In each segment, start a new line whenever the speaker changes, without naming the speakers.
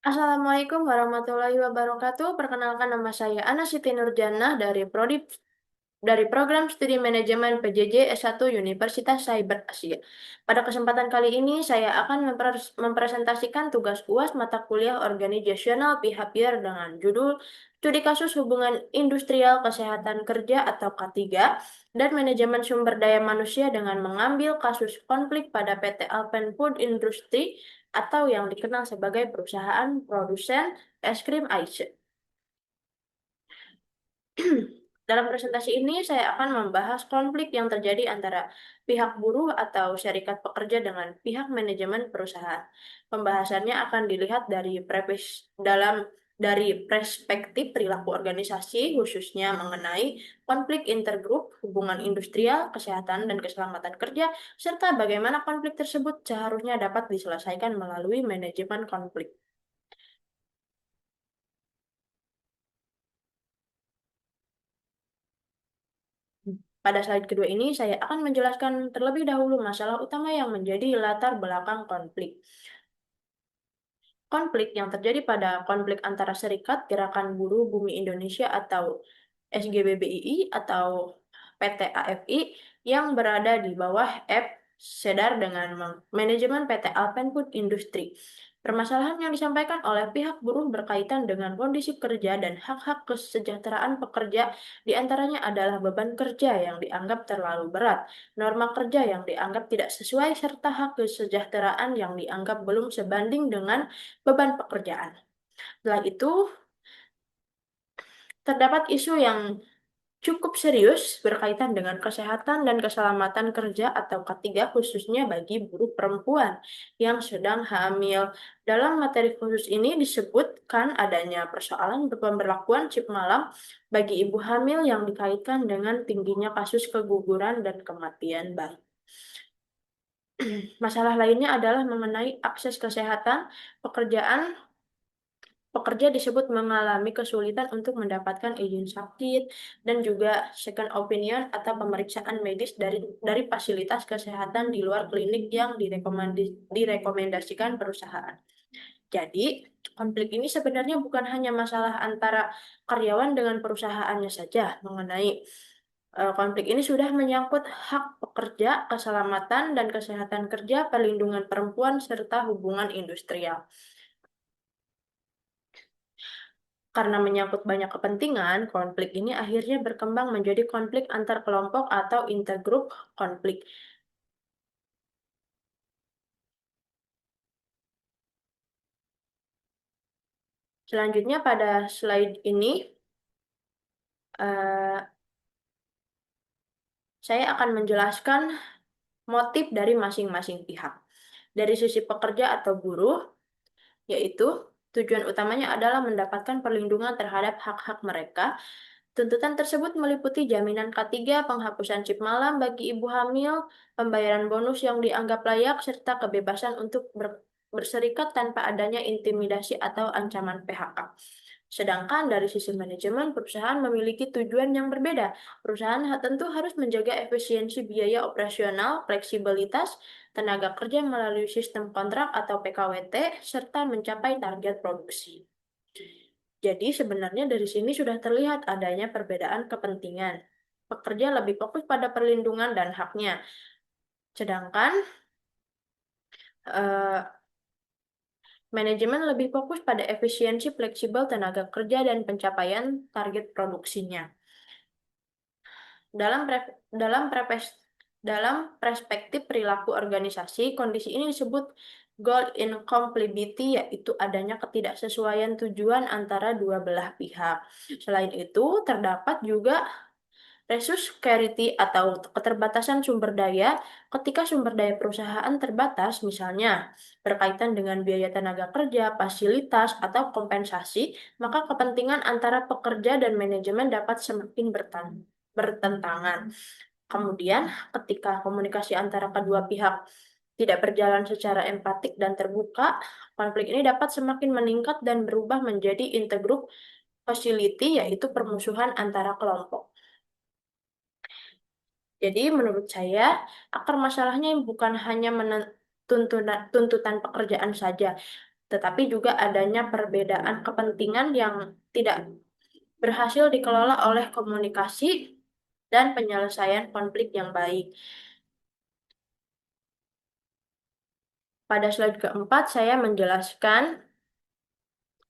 Assalamualaikum warahmatullahi wabarakatuh. Perkenalkan nama saya Ana Siti Nurjannah dari Program Studi Manajemen PJJ S1 Universitas Cyber Asia. Pada kesempatan kali ini saya akan mempresentasikan tugas UAS mata kuliah Organizational Behavior dengan judul Studi Kasus Hubungan Industrial Kesehatan Kerja atau K3 dan Manajemen Sumber Daya Manusia dengan mengambil kasus konflik pada PT Alpen Food Industry atau yang dikenal sebagai perusahaan produsen es krim Aisyah. Dalam presentasi ini, saya akan membahas konflik yang terjadi antara pihak buruh atau serikat pekerja dengan pihak manajemen perusahaan. Pembahasannya akan dilihat dari perspektif perilaku organisasi, khususnya mengenai konflik intergrup, hubungan industrial, kesehatan dan keselamatan kerja, serta bagaimana konflik tersebut seharusnya dapat diselesaikan melalui manajemen konflik. Pada slide kedua ini, saya akan menjelaskan terlebih dahulu masalah utama yang menjadi latar belakang konflik. Konflik yang terjadi pada konflik antara Serikat Gerakan Buruh Bumi Indonesia atau SGBBII atau PT AFI yang berada di bawah F Sedar dengan manajemen PT Alpen Food Industry. Permasalahan yang disampaikan oleh pihak buruh berkaitan dengan kondisi kerja dan hak-hak kesejahteraan pekerja, di antaranya adalah beban kerja yang dianggap terlalu berat, norma kerja yang dianggap tidak sesuai, serta hak kesejahteraan yang dianggap belum sebanding dengan beban pekerjaan. Setelah itu, terdapat isu yang cukup serius berkaitan dengan kesehatan dan keselamatan kerja atau K3 khususnya bagi buruh perempuan yang sedang hamil. Dalam materi khusus ini disebutkan adanya persoalan pemberlakuan shift malam bagi ibu hamil yang dikaitkan dengan tingginya kasus keguguran dan kematian bayi. Masalah lainnya adalah mengenai akses kesehatan pekerjaan. Pekerja disebut mengalami kesulitan untuk mendapatkan izin sakit dan juga second opinion atau pemeriksaan medis dari fasilitas kesehatan di luar klinik yang direkomendasikan perusahaan. Jadi, konflik ini sebenarnya bukan hanya masalah antara karyawan dengan perusahaannya saja mengenai konflik ini sudah menyangkut hak pekerja, keselamatan dan kesehatan kerja, perlindungan perempuan, serta hubungan industrial. Karena menyangkut banyak kepentingan, konflik ini akhirnya berkembang menjadi konflik antar kelompok atau intergroup konflik. Selanjutnya pada slide ini, eh, saya akan menjelaskan motif dari masing-masing pihak. Dari sisi pekerja atau buruh, yaitu tujuan utamanya adalah mendapatkan perlindungan terhadap hak-hak mereka. Tuntutan tersebut meliputi jaminan K3, penghapusan shift malam bagi ibu hamil, pembayaran bonus yang dianggap layak, serta kebebasan untuk berserikat tanpa adanya intimidasi atau ancaman PHK. Sedangkan dari sisi manajemen, perusahaan memiliki tujuan yang berbeda. Perusahaan tentu harus menjaga efisiensi biaya operasional, fleksibilitas, tenaga kerja melalui sistem kontrak atau PKWT, serta mencapai target produksi. Jadi sebenarnya dari sini sudah terlihat adanya perbedaan kepentingan. Pekerja lebih fokus pada perlindungan dan haknya, sedangkan eh, manajemen lebih fokus pada efisiensi fleksibel tenaga kerja dan pencapaian target produksinya. Dalam pre- dalam prepes- dalam perspektif perilaku organisasi, kondisi ini disebut goal incompatibility, yaitu adanya ketidaksesuaian tujuan antara dua belah pihak. Selain itu, terdapat juga resource scarcity atau keterbatasan sumber daya. Ketika sumber daya perusahaan terbatas, misalnya berkaitan dengan biaya tenaga kerja, fasilitas, atau kompensasi, maka kepentingan antara pekerja dan manajemen dapat semakin bertentangan. Kemudian, ketika komunikasi antara kedua pihak tidak berjalan secara empatik dan terbuka, konflik ini dapat semakin meningkat dan berubah menjadi intergroup hostility, yaitu permusuhan antara kelompok. Jadi menurut saya, akar masalahnya bukan hanya tuntutan pekerjaan saja, tetapi juga adanya perbedaan kepentingan yang tidak berhasil dikelola oleh komunikasi dan penyelesaian konflik yang baik. Pada slide keempat, saya menjelaskan,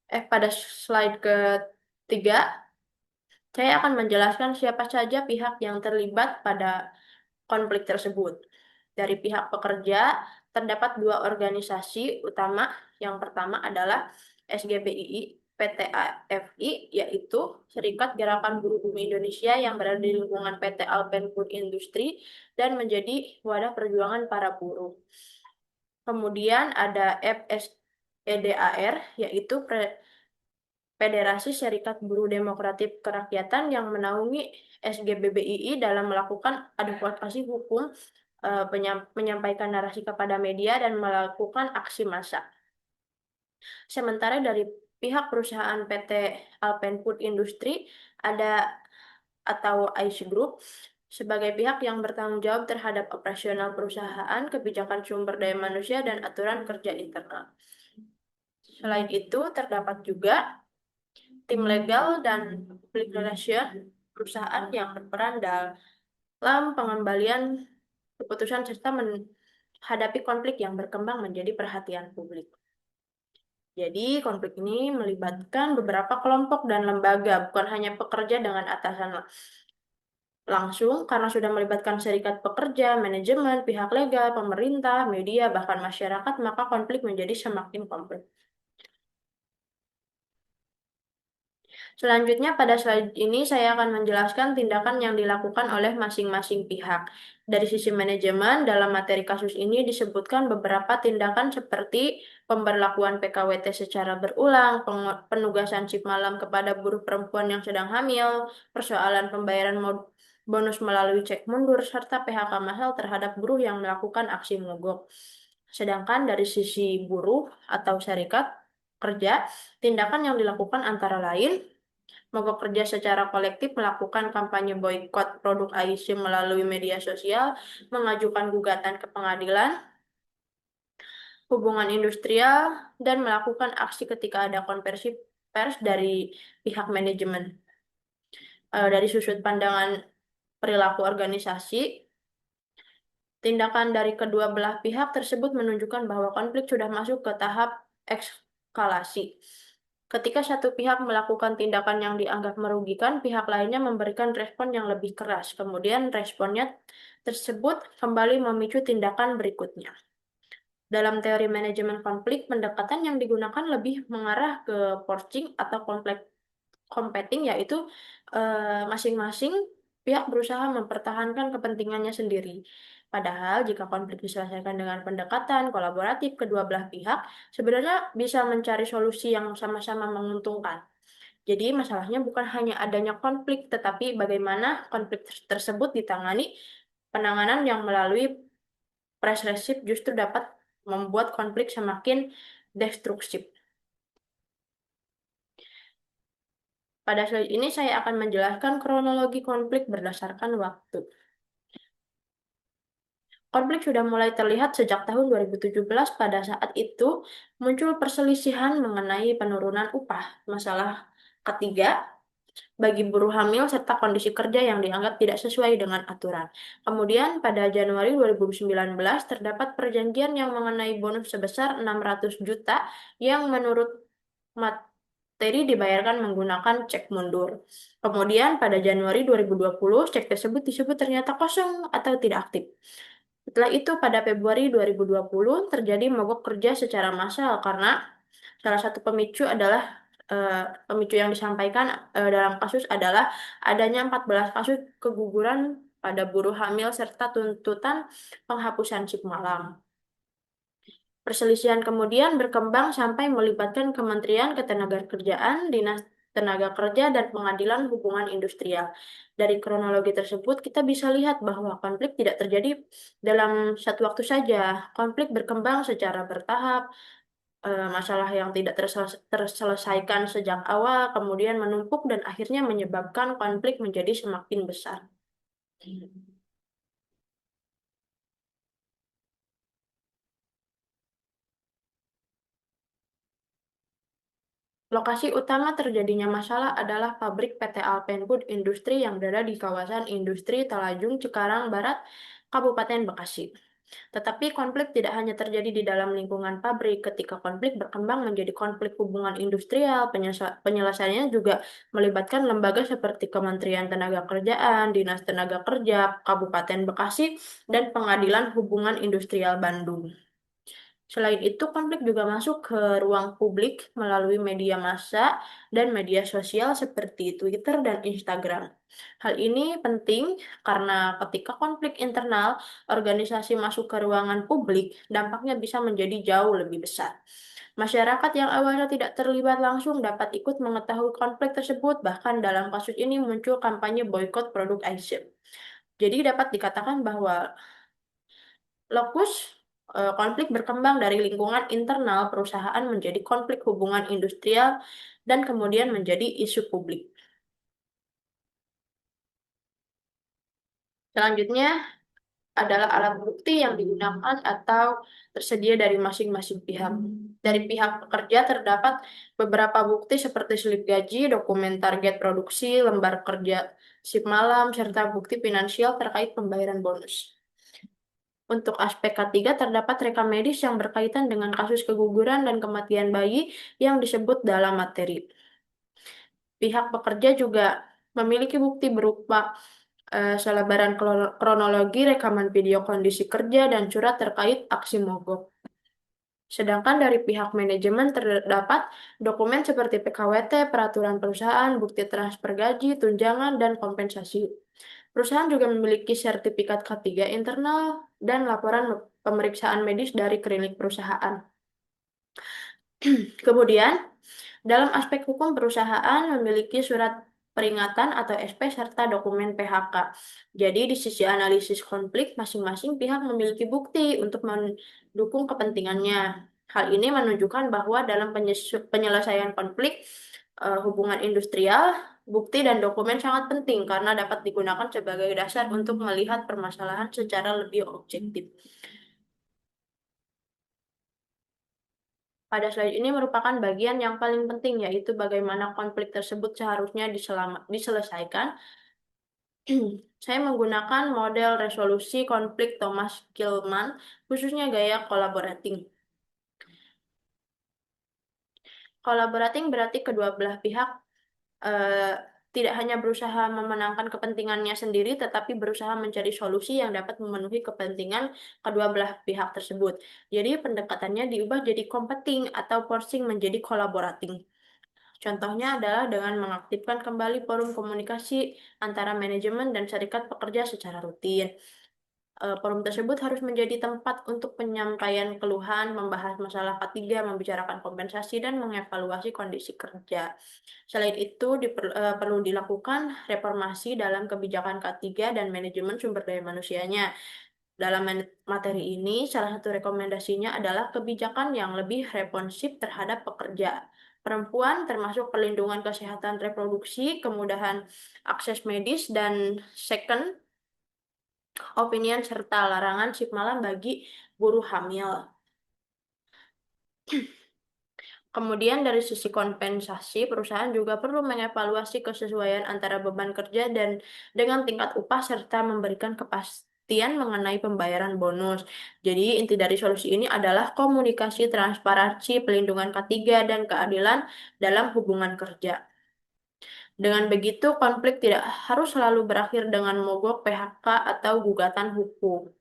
pada slide ketiga, saya akan menjelaskan siapa saja pihak yang terlibat pada konflik tersebut. Dari pihak pekerja, terdapat dua organisasi utama. Yang pertama adalah SGBII, PT AFI, yaitu Serikat Gerakan Buruh Bumi Indonesia yang berada di lingkungan PT Alpen Food Industry dan menjadi wadah perjuangan para buruh. Kemudian ada FSEDAR, yaitu Federasi Serikat Buruh Demokratik Kerakyatan yang menaungi SGBBII dalam melakukan advokasi hukum, menyampaikan narasi kepada media, dan melakukan aksi massa. Sementara dari pihak perusahaan PT Alpen Food Industry ada atau IC Group sebagai pihak yang bertanggung jawab terhadap operasional perusahaan, kebijakan sumber daya manusia, dan aturan kerja internal. Selain itu, terdapat juga tim legal dan public relation perusahaan yang berperan dalam pengembalian keputusan serta menghadapi konflik yang berkembang menjadi perhatian publik. Jadi, konflik ini melibatkan beberapa kelompok dan lembaga, bukan hanya pekerja dengan atasan langsung, karena sudah melibatkan serikat pekerja, manajemen, pihak legal, pemerintah, media, bahkan masyarakat, maka konflik menjadi semakin kompleks. Selanjutnya, pada slide ini saya akan menjelaskan tindakan yang dilakukan oleh masing-masing pihak. Dari sisi manajemen, dalam materi kasus ini disebutkan beberapa tindakan seperti pemberlakuan PKWT secara berulang, penugasan shift malam kepada buruh perempuan yang sedang hamil, persoalan pembayaran bonus melalui cek mundur, serta PHK massal terhadap buruh yang melakukan aksi mogok. Sedangkan dari sisi buruh atau serikat kerja, tindakan yang dilakukan antara lain mogok kerja secara kolektif, melakukan kampanye boikot produk AIC melalui media sosial, mengajukan gugatan ke pengadilan, hubungan industrial, dan melakukan aksi ketika ada konversi pers dari pihak manajemen. Dari sudut pandangan perilaku organisasi, tindakan dari kedua belah pihak tersebut menunjukkan bahwa konflik sudah masuk ke tahap eskalasi. Ketika satu pihak melakukan tindakan yang dianggap merugikan, pihak lainnya memberikan respon yang lebih keras. Kemudian responnya tersebut kembali memicu tindakan berikutnya. Dalam teori manajemen konflik, pendekatan yang digunakan lebih mengarah ke poaching atau konflik competing, yaitu masing-masing pihak berusaha mempertahankan kepentingannya sendiri. Padahal jika konflik diselesaikan dengan pendekatan kolaboratif kedua belah pihak, sebenarnya bisa mencari solusi yang sama-sama menguntungkan. Jadi masalahnya bukan hanya adanya konflik, tetapi bagaimana konflik tersebut ditangani. Penanganan yang melalui presresif justru dapat membuat konflik semakin destruktif. Pada slide ini saya akan menjelaskan kronologi konflik berdasarkan waktu. Konflik sudah mulai terlihat sejak tahun 2017. Pada saat itu muncul perselisihan mengenai penurunan upah. Masalah ketiga, bagi buruh hamil serta kondisi kerja yang dianggap tidak sesuai dengan aturan. Kemudian pada Januari 2019 terdapat perjanjian yang mengenai bonus sebesar 600 juta yang menurut materi dibayarkan menggunakan cek mundur. Kemudian pada Januari 2020 cek tersebut disebut ternyata kosong atau tidak aktif. Setelah itu pada Februari 2020 terjadi mogok kerja secara massal karena salah satu pemicu yang disampaikan dalam kasus adalah adanya 14 kasus keguguran pada buruh hamil serta tuntutan penghapusan shift malam. Perselisihan kemudian berkembang sampai melibatkan Kementerian Ketenagakerjaan, Dinas Tenaga Kerja, dan Pengadilan Hubungan Industrial. Dari kronologi tersebut, kita bisa lihat bahwa konflik tidak terjadi dalam satu waktu saja. Konflik berkembang secara bertahap, masalah yang tidak terselesaikan sejak awal, kemudian menumpuk dan akhirnya menyebabkan konflik menjadi semakin besar. Lokasi utama terjadinya masalah adalah pabrik PT Alpenwood Industri yang berada di kawasan industri Talajung, Cikarang Barat, Kabupaten Bekasi. Tetapi konflik tidak hanya terjadi di dalam lingkungan pabrik. Ketika konflik berkembang menjadi konflik hubungan industrial, penyelesaiannya juga melibatkan lembaga seperti Kementerian Tenaga Kerjaan, Dinas Tenaga Kerja, Kabupaten Bekasi, dan Pengadilan Hubungan Industrial Bandung. Selain itu, konflik juga masuk ke ruang publik melalui media massa dan media sosial seperti Twitter dan Instagram. Hal ini penting karena ketika konflik internal organisasi masuk ke ruangan publik, dampaknya bisa menjadi jauh lebih besar. Masyarakat yang awalnya tidak terlibat langsung dapat ikut mengetahui konflik tersebut, bahkan dalam kasus ini muncul kampanye boykot produk Aisyah. Jadi dapat dikatakan bahwa lokus konflik berkembang dari lingkungan internal perusahaan menjadi konflik hubungan industrial dan kemudian menjadi isu publik. Selanjutnya adalah alat bukti yang digunakan atau tersedia dari masing-masing pihak. Dari pihak pekerja terdapat beberapa bukti seperti slip gaji, dokumen target produksi, lembar kerja shift malam, serta bukti finansial terkait pembayaran bonus. Untuk aspek ketiga, terdapat rekam medis yang berkaitan dengan kasus keguguran dan kematian bayi yang disebut dalam materi. Pihak pekerja juga memiliki bukti berupa selebaran kronologi, rekaman video kondisi kerja, dan surat terkait aksi mogok. Sedangkan dari pihak manajemen terdapat dokumen seperti PKWT, peraturan perusahaan, bukti transfer gaji, tunjangan, dan kompensasi. Perusahaan juga memiliki sertifikat K3 internal dan laporan pemeriksaan medis dari klinik perusahaan. Kemudian, dalam aspek hukum perusahaan memiliki surat peringatan atau SP serta dokumen PHK. Jadi di sisi analisis konflik, masing-masing pihak memiliki bukti untuk mendukung kepentingannya. Hal ini menunjukkan bahwa dalam penyelesaian konflik hubungan industrial, bukti dan dokumen sangat penting karena dapat digunakan sebagai dasar untuk melihat permasalahan secara lebih objektif. Pada slide ini merupakan bagian yang paling penting, yaitu bagaimana konflik tersebut seharusnya diselesaikan. Saya menggunakan model resolusi konflik Thomas Kilmann, khususnya gaya collaborating. Collaborating berarti kedua belah pihak eh, tidak hanya berusaha memenangkan kepentingannya sendiri, tetapi berusaha mencari solusi yang dapat memenuhi kepentingan kedua belah pihak tersebut. Jadi pendekatannya diubah jadi competing atau forcing menjadi collaborating. Contohnya adalah dengan mengaktifkan kembali forum komunikasi antara manajemen dan serikat pekerja secara rutin. Forum tersebut harus menjadi tempat untuk penyampaian keluhan, membahas masalah ketiga, membicarakan kompensasi, dan mengevaluasi kondisi kerja. Selain itu, perlu dilakukan reformasi dalam kebijakan K3 dan manajemen sumber daya manusianya. Dalam materi ini, salah satu rekomendasinya adalah kebijakan yang lebih responsif terhadap pekerja perempuan, termasuk perlindungan kesehatan reproduksi, kemudahan akses medis, dan second opinion serta larangan shift malam bagi buruh hamil. Kemudian dari sisi kompensasi, perusahaan juga perlu mengevaluasi kesesuaian antara beban kerja dan dengan tingkat upah serta memberikan kepastian mengenai pembayaran bonus. Jadi inti dari solusi ini adalah komunikasi, transparansi, pelindungan K3 dan keadilan dalam hubungan kerja. Dengan begitu, konflik tidak harus selalu berakhir dengan mogok, PHK, atau gugatan hukum.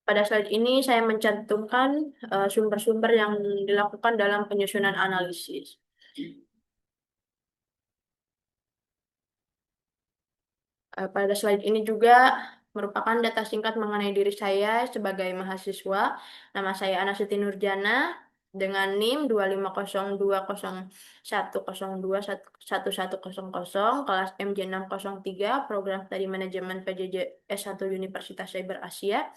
Pada slide ini saya mencantumkan sumber-sumber yang dilakukan dalam penyusunan analisis. Pada slide ini juga merupakan data singkat mengenai diri saya sebagai mahasiswa. Nama saya Anasiti Nurjana dengan NIM 2502001021100, kelas MJ603, program studi manajemen PJJ S1 Universitas Cyber Asia.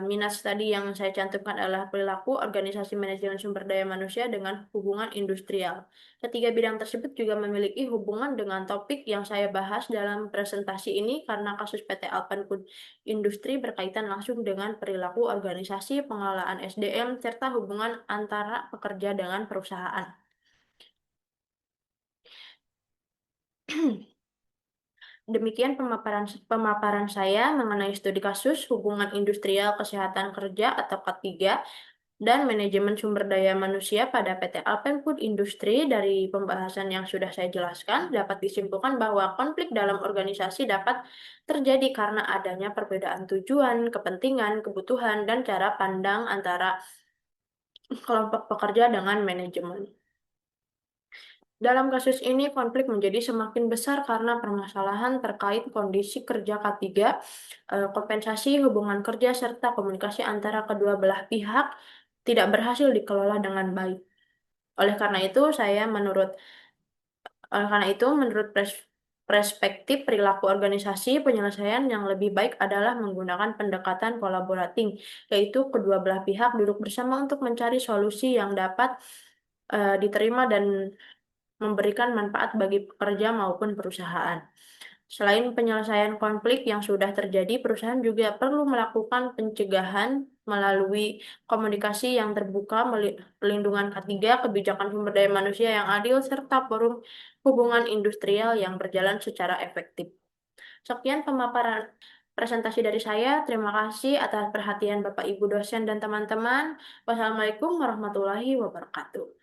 minat tadi yang saya cantumkan adalah perilaku, organisasi manajemen sumber daya manusia dengan hubungan industrial. Ketiga bidang tersebut juga memiliki hubungan dengan topik yang saya bahas dalam presentasi ini karena kasus PT Alpenfood Industri berkaitan langsung dengan perilaku organisasi, pengelolaan SDM, serta hubungan antara pekerja dengan perusahaan. Demikian pemaparan pemaparan saya mengenai studi kasus hubungan industrial kesehatan kerja atau K3 dan manajemen sumber daya manusia pada PT Alpenfood Industri. Dari pembahasan yang sudah saya jelaskan, dapat disimpulkan bahwa konflik dalam organisasi dapat terjadi karena adanya perbedaan tujuan, kepentingan, kebutuhan, dan cara pandang antara kelompok pekerja dengan manajemen. Dalam kasus ini, konflik menjadi semakin besar karena permasalahan terkait kondisi kerja K3, kompensasi hubungan kerja, serta komunikasi antara kedua belah pihak tidak berhasil dikelola dengan baik. Oleh karena itu, menurut perspektif perilaku organisasi, penyelesaian yang lebih baik adalah menggunakan pendekatan kolaboratif, yaitu kedua belah pihak duduk bersama untuk mencari solusi yang dapat diterima dan memberikan manfaat bagi pekerja maupun perusahaan. Selain penyelesaian konflik yang sudah terjadi, perusahaan juga perlu melakukan pencegahan melalui komunikasi yang terbuka, pelindungan K3, kebijakan sumber daya manusia yang adil, serta forum hubungan industrial yang berjalan secara efektif. Sekian pemaparan presentasi dari saya. Terima kasih atas perhatian Bapak Ibu dosen dan teman-teman. Wassalamualaikum warahmatullahi wabarakatuh.